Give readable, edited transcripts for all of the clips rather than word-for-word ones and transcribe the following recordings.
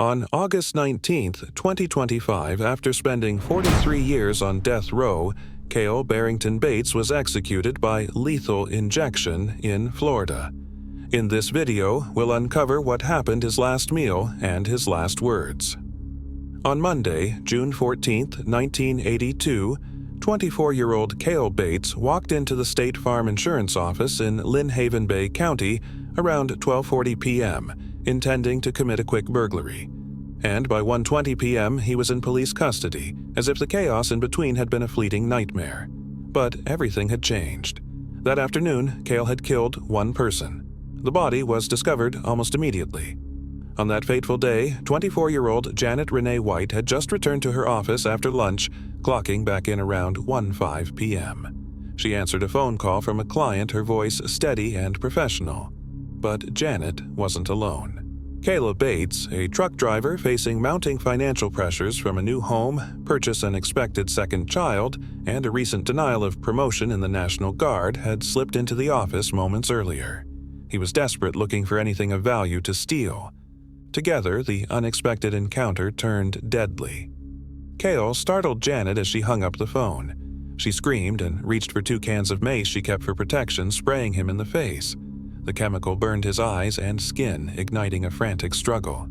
On August 19, 2025, after spending 43 years on death row, Cale Barrington Bates was executed by lethal injection in Florida. In this video, we'll uncover what happened his last meal and his last words. On Monday, June 14, 1982, 24-year-old Cale Bates walked into the State Farm Insurance office in Lynnhaven Bay County around 12:40 p.m., intending to commit a quick burglary. And by 1:20 p.m., he was in police custody, as if the chaos in between had been a fleeting nightmare. But everything had changed. That afternoon, Cale had killed one person. The body was discovered almost immediately. On that fateful day, 24-year-old Janet Renee White had just returned to her office after lunch, clocking back in around 1:05 p.m. She answered a phone call from a client, her voice steady and professional. But Janet wasn't alone. Cale Bates, a truck driver facing mounting financial pressures from a new home, purchase an expected second child, and a recent denial of promotion in the National Guard, had slipped into the office moments earlier. He was desperate, looking for anything of value to steal. Together, the unexpected encounter turned deadly. Cale startled Janet as she hung up the phone. She screamed and reached for 2 cans of mace she kept for protection, spraying him in the face. The chemical burned his eyes and skin, igniting a frantic struggle.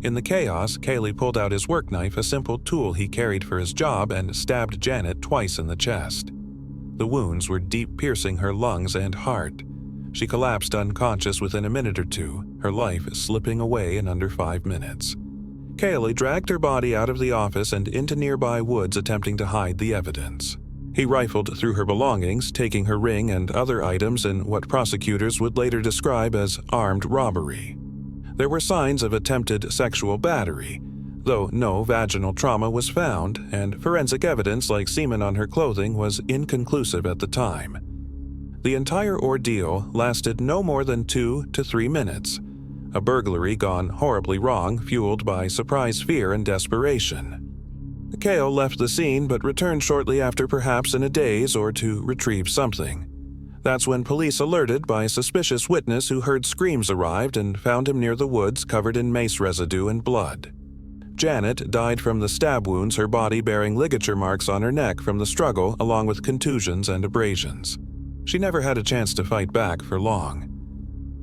In the chaos, Cale pulled out his work knife, a simple tool he carried for his job, and stabbed Janet twice in the chest. The wounds were deep, piercing her lungs and heart. She collapsed unconscious within a minute or two, her life slipping away in under 5 minutes. Cale dragged her body out of the office and into nearby woods, attempting to hide the evidence. He rifled through her belongings, taking her ring and other items in what prosecutors would later describe as armed robbery. There were signs of attempted sexual battery, though no vaginal trauma was found, and forensic evidence like semen on her clothing was inconclusive at the time. The entire ordeal lasted no more than 2 to 3 minutes. A burglary gone horribly wrong, fueled by surprise fear and desperation. Cale left the scene but returned shortly after, perhaps in a daze or to retrieve something. That's when police, alerted by a suspicious witness who heard screams, arrived and found him near the woods, covered in mace residue and blood. Janet died from the stab wounds, her body bearing ligature marks on her neck from the struggle, along with contusions and abrasions. She never had a chance to fight back for long.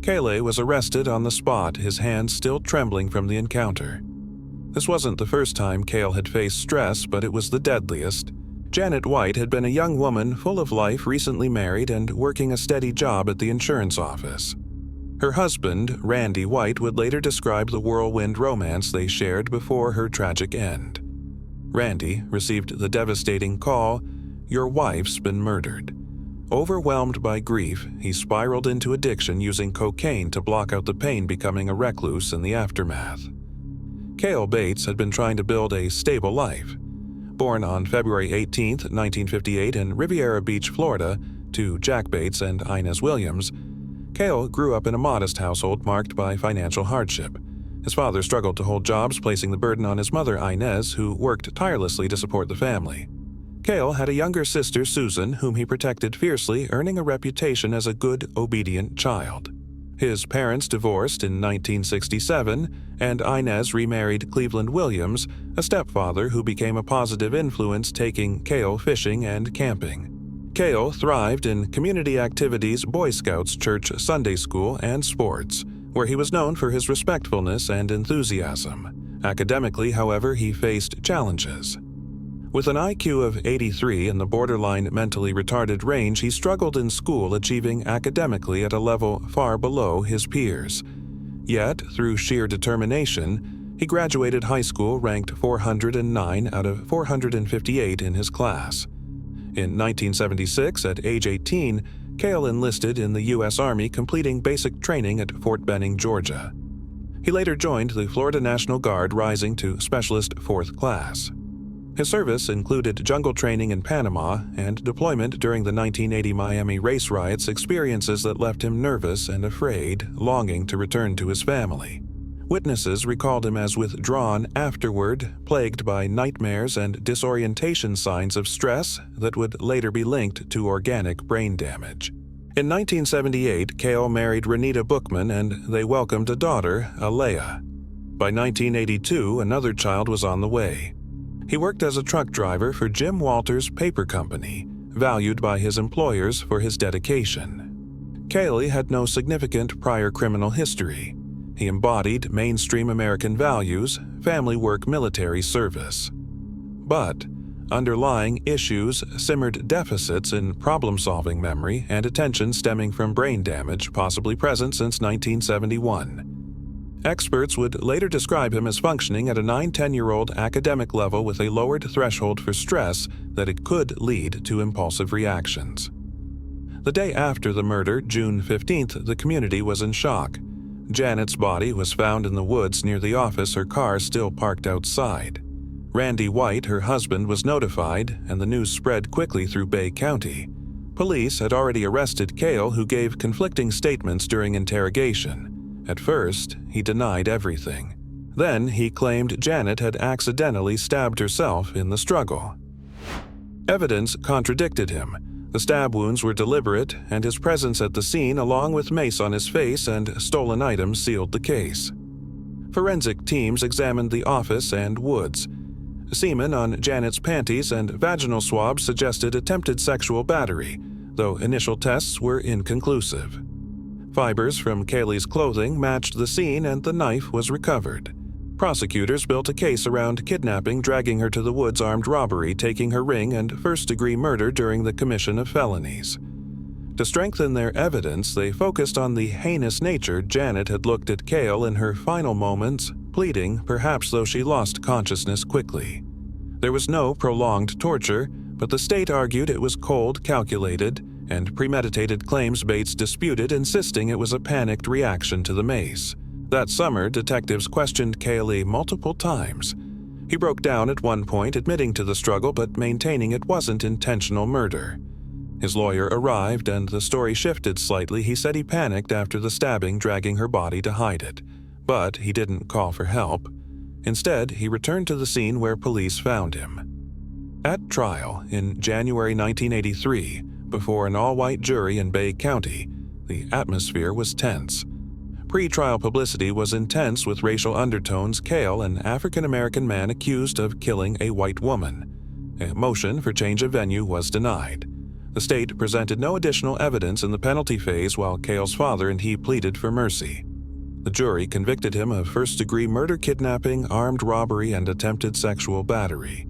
Cale was arrested on the spot, his hands still trembling from the encounter. This wasn't the first time Cale had faced stress, but it was the deadliest. Janet White had been a young woman full of life, recently married and working a steady job at the insurance office. Her husband, Randy White, would later describe the whirlwind romance they shared before her tragic end. Randy received the devastating call, "Your wife's been murdered." Overwhelmed by grief, he spiraled into addiction, using cocaine to block out the pain, becoming a recluse in the aftermath. Cale Bates had been trying to build a stable life. Born on February 18, 1958 in Riviera Beach, Florida, to Jack Bates and Inez Williams, Cale grew up in a modest household marked by financial hardship. His father struggled to hold jobs, placing the burden on his mother, Inez, who worked tirelessly to support the family. Cale had a younger sister, Susan, whom he protected fiercely, earning a reputation as a good, obedient child. His parents divorced in 1967, and Inez remarried Cleveland Williams, a stepfather who became a positive influence, taking Cale fishing and camping. Cale thrived in community activities, Boy Scouts, church, Sunday school, and sports, where he was known for his respectfulness and enthusiasm. Academically, however, he faced challenges. With an IQ of 83 in the borderline mentally retarded range, he struggled in school, achieving academically at a level far below his peers. Yet, through sheer determination, he graduated high school ranked 409 out of 458 in his class. In 1976, at age 18, Cale enlisted in the U.S. Army, completing basic training at Fort Benning, Georgia. He later joined the Florida National Guard, rising to Specialist 4th Class. His service included jungle training in Panama and deployment during the 1980 Miami race riots, experiences that left him nervous and afraid, longing to return to his family. Witnesses recalled him as withdrawn afterward, plagued by nightmares and disorientation, signs of stress that would later be linked to organic brain damage. In 1978, Cale married Renita Bookman, and they welcomed a daughter, Alea. By 1982, another child was on the way. He worked as a truck driver for Jim Walter's paper company, valued by his employers for his dedication. Cale had no significant prior criminal history. He embodied mainstream American values, family work, military service. But underlying issues simmered deficits in problem-solving memory and attention stemming from brain damage possibly present since 1971. Experts would later describe him as functioning at a 9-10-year-old academic level with a lowered threshold for stress that it could lead to impulsive reactions. The day after the murder, June 15th, the community was in shock. Janet's body was found in the woods near the office, her car still parked outside. Randy White, her husband, was notified, and the news spread quickly through Bay County. Police had already arrested Cale, who gave conflicting statements during interrogation. At first, he denied everything. Then he claimed Janet had accidentally stabbed herself in the struggle. Evidence contradicted him. The stab wounds were deliberate, and his presence at the scene, along with mace on his face and stolen items, sealed the case. Forensic teams examined the office and woods. Semen on Janet's panties and vaginal swabs suggested attempted sexual battery, though initial tests were inconclusive. Fibers from Cale's clothing matched the scene and the knife was recovered. Prosecutors built a case around kidnapping, dragging her to the woods, armed robbery, taking her ring, and first-degree murder during the commission of felonies. To strengthen their evidence, they focused on the heinous nature Janet had looked at Cale in her final moments, pleading, perhaps though she lost consciousness quickly. There was no prolonged torture, but the state argued it was cold, calculated, and premeditated claims Bates disputed, insisting it was a panicked reaction to the mace. That summer, detectives questioned Cale multiple times. He broke down at one point, admitting to the struggle but maintaining it wasn't intentional murder. His lawyer arrived and the story shifted slightly. He said he panicked after the stabbing, dragging her body to hide it. But he didn't call for help. Instead, he returned to the scene where police found him. At trial in January 1983, before an all-white jury in Bay County, the atmosphere was tense. Pre-trial publicity was intense with racial undertones. Cale, an African-American man accused of killing a white woman. A motion for change of venue was denied. The state presented no additional evidence in the penalty phase while Cale's father and he pleaded for mercy. The jury convicted him of first-degree murder, kidnapping, armed robbery, and attempted sexual battery.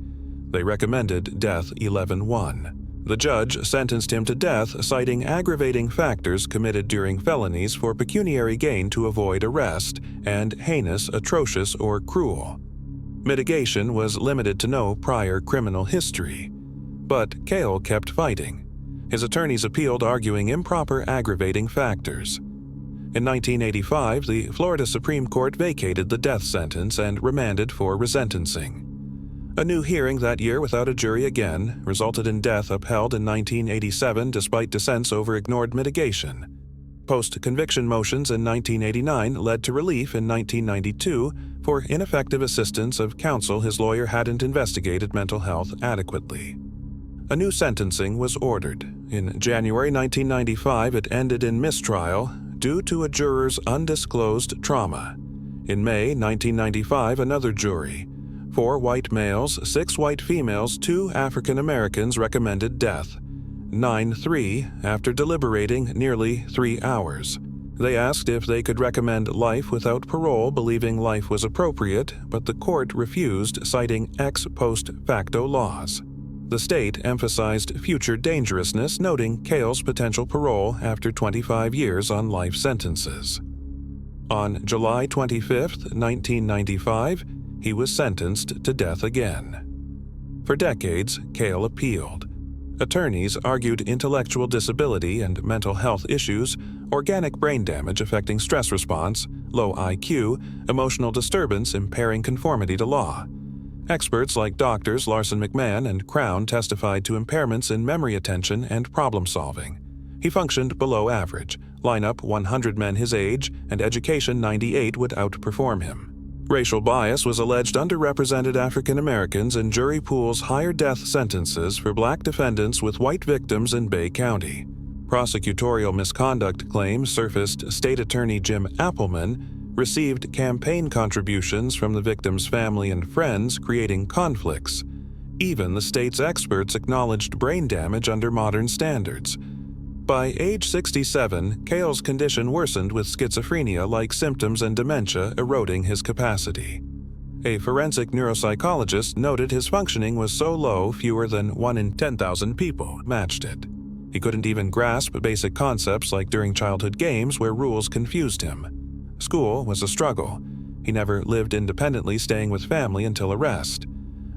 They recommended death 11-1. The judge sentenced him to death, citing aggravating factors committed during felonies for pecuniary gain to avoid arrest and heinous, atrocious, or cruel. Mitigation was limited to no prior criminal history. But Cale kept fighting. His attorneys appealed, arguing improper aggravating factors. In 1985, the Florida Supreme Court vacated the death sentence and remanded for resentencing. A new hearing that year without a jury again resulted in death upheld in 1987 despite dissents over ignored mitigation. Post-conviction motions in 1989 led to relief in 1992 for ineffective assistance of counsel. His lawyer hadn't investigated mental health adequately. A new sentencing was ordered. In January 1995, it ended in mistrial due to a juror's undisclosed trauma. In May 1995, another jury. 4 white males, 6 white females, 2 African Americans recommended death. 9-3 after deliberating nearly 3 hours. They asked if they could recommend life without parole, believing life was appropriate, but the court refused, citing ex post facto laws. The state emphasized future dangerousness, noting Cale's potential parole after 25 years on life sentences. On July 25, 1995, he was sentenced to death again. For decades, Cale appealed. Attorneys argued intellectual disability and mental health issues, organic brain damage affecting stress response, low IQ, emotional disturbance impairing conformity to law. Experts like doctors Larson McMahon and Crown testified to impairments in memory, attention, and problem-solving. He functioned below average, lineup 100 men his age, and education 98 would outperform him. Racial bias was alleged underrepresented African Americans in jury pools, higher death sentences for black defendants with white victims in Bay County. Prosecutorial misconduct claims surfaced. State Attorney Jim Appleman received campaign contributions from the victim's family and friends, creating conflicts. Even the state's experts acknowledged brain damage under modern standards. By age 67, Cale's condition worsened with schizophrenia-like symptoms and dementia eroding his capacity. A forensic neuropsychologist noted his functioning was so low fewer than 1 in 10,000 people matched it. He couldn't even grasp basic concepts like during childhood games where rules confused him. School was a struggle. He never lived independently, staying with family until arrest.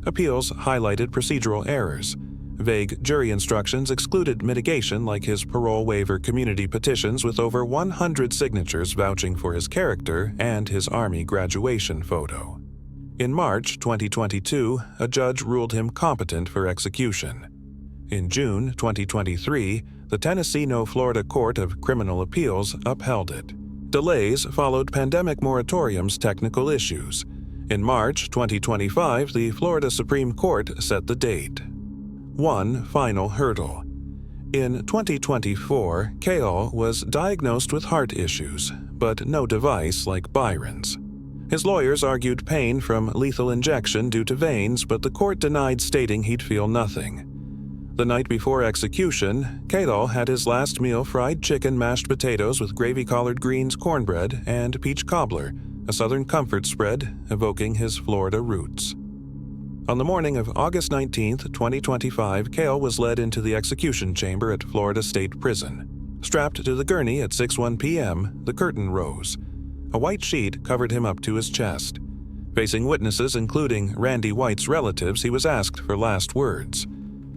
Appeals highlighted procedural errors. Vague jury instructions excluded mitigation like his parole waiver community petitions with over 100 signatures vouching for his character and his Army graduation photo. In March 2022, a judge ruled him competent for execution. In June 2023, the Tennessee-Florida Court of Criminal Appeals upheld it. Delays followed pandemic moratorium's technical issues. In March 2025, the Florida Supreme Court set the date. One final hurdle. In 2024, Cale was diagnosed with heart issues, but no device like Byron's. His lawyers argued pain from lethal injection due to veins, but the court denied, stating he'd feel nothing. The night before execution, Cale had his last meal: fried chicken, mashed potatoes with gravy-collard greens, cornbread, and peach cobbler, a Southern comfort spread evoking his Florida roots. On the morning of August 19, 2025, Cale was led into the execution chamber at Florida State Prison. Strapped to the gurney at 6:01 p.m., the curtain rose. A white sheet covered him up to his chest. Facing witnesses, including Randy White's relatives, he was asked for last words.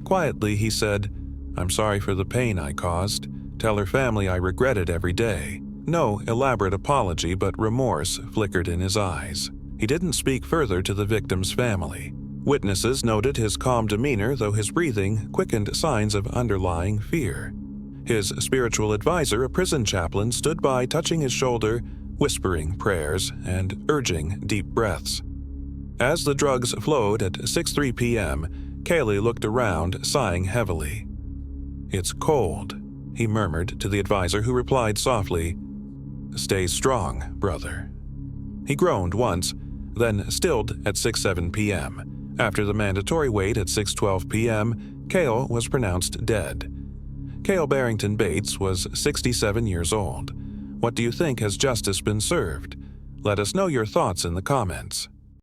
Quietly, he said, "I'm sorry for the pain I caused. Tell her family I regret it every day." No elaborate apology, but remorse flickered in his eyes. He didn't speak further to the victim's family. Witnesses noted his calm demeanor, though his breathing quickened signs of underlying fear. His spiritual advisor, a prison chaplain, stood by, touching his shoulder, whispering prayers and urging deep breaths. As the drugs flowed at 6:03 p.m., Cale looked around, sighing heavily. "It's cold," he murmured to the advisor, who replied softly, "Stay strong, brother." He groaned once, then stilled at 6:07 p.m. After the mandatory wait at 6:12 p.m., Cale was pronounced dead. Cale Barrington Bates was 67 years old. What do you think? Has justice been served? Let us know your thoughts in the comments.